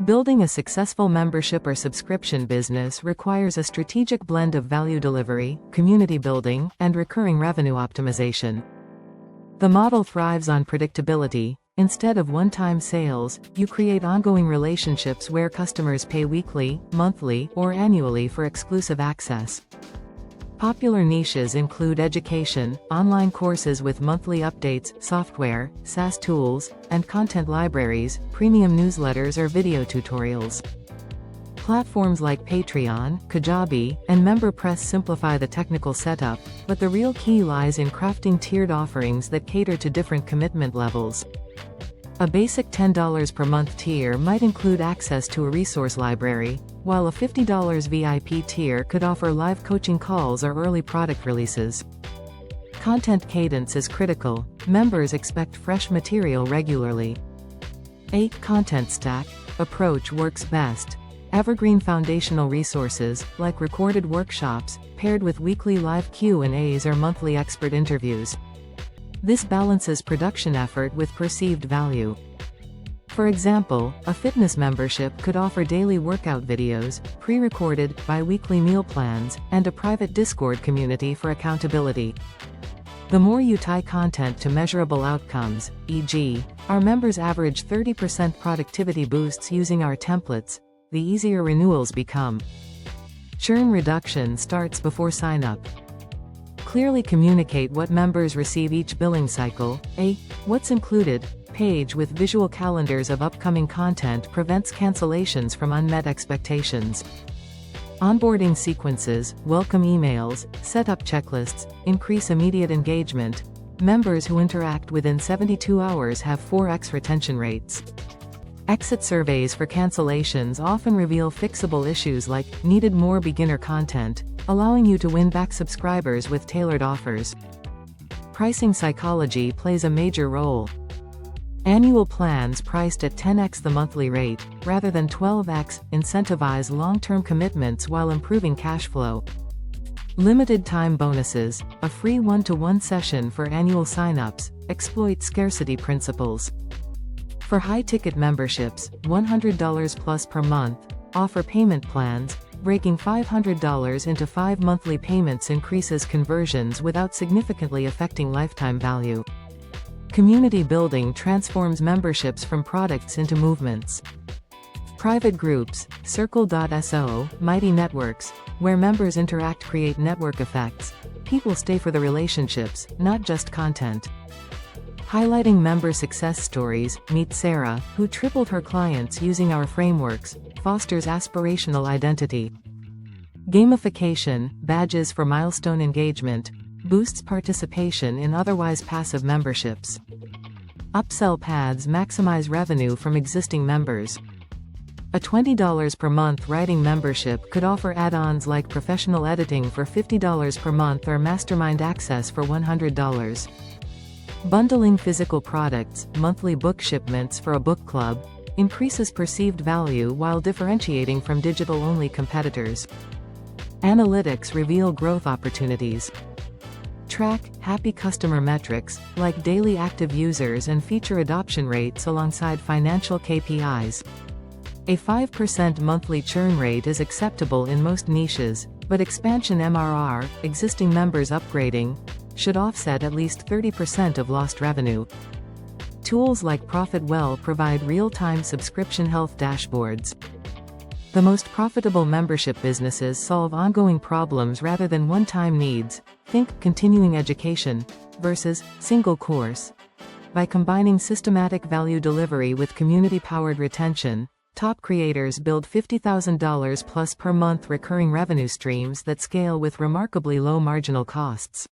Building a successful membership or subscription business requires a strategic blend of value delivery, community building, and recurring revenue optimization. The model thrives on predictability. Instead of one-time sales, you create ongoing relationships where customers pay weekly, monthly, or annually for exclusive access. Popular niches include education, online courses with monthly updates, software, SaaS tools, and content libraries, premium newsletters or video tutorials. Platforms like Patreon, Kajabi, and MemberPress simplify the technical setup, but the real key lies in crafting tiered offerings that cater to different commitment levels. A basic $10 per month tier might include access to a resource library, while a $50 VIP tier could offer live coaching calls or early product releases. Content cadence is critical. Members expect fresh material regularly. A content stack approach works best. Evergreen foundational resources, like recorded workshops, paired with weekly live Q&As or monthly expert interviews. This balances production effort with perceived value. For example, a fitness membership could offer daily workout videos, pre-recorded, bi-weekly meal plans, and a private Discord community for accountability. The more you tie content to measurable outcomes, e.g., our members average 30% productivity boosts using our templates, the easier renewals become. Churn reduction starts before sign-up. Clearly communicate what members receive each billing cycle. A "What's Included" page with visual calendars of upcoming content prevents cancellations from unmet expectations. Onboarding sequences, welcome emails, setup checklists, increase immediate engagement. Members who interact within 72 hours have 4x retention rates. Exit surveys for cancellations often reveal fixable issues like, needed more beginner content, allowing you to win back subscribers with tailored offers. Pricing psychology plays a major role. Annual plans priced at 10x the monthly rate, rather than 12x, incentivize long-term commitments while improving cash flow. Limited time bonuses, a free one-to-one session for annual signups, exploit scarcity principles. For high-ticket memberships, $100 plus per month, offer payment plans. Breaking $500 into 5 monthly payments increases conversions without significantly affecting lifetime value. Community building transforms memberships from products into movements. Private groups, Circle.so, Mighty Networks, where members interact create network effects. People stay for the relationships, not just content. Highlighting member success stories, meet Sarah, who tripled her clients using our frameworks, fosters aspirational identity. Gamification, badges for milestone engagement, boosts participation in otherwise passive memberships. Upsell paths maximize revenue from existing members. A $20 per month writing membership could offer add-ons like professional editing for $50 per month or mastermind access for $100. Bundling physical products, monthly book shipments for a book club, increases perceived value while differentiating from digital-only competitors. Analytics reveal growth opportunities. Track happy customer metrics, like daily active users and feature adoption rates alongside financial KPIs. A 5% monthly churn rate is acceptable in most niches, but expansion MRR, existing members upgrading, should offset at least 30% of lost revenue. Tools like ProfitWell provide real-time subscription health dashboards. The most profitable membership businesses solve ongoing problems rather than one-time needs. Think continuing education versus single course. By combining systematic value delivery with community-powered retention, top creators build $50,000 plus per month recurring revenue streams that scale with remarkably low marginal costs.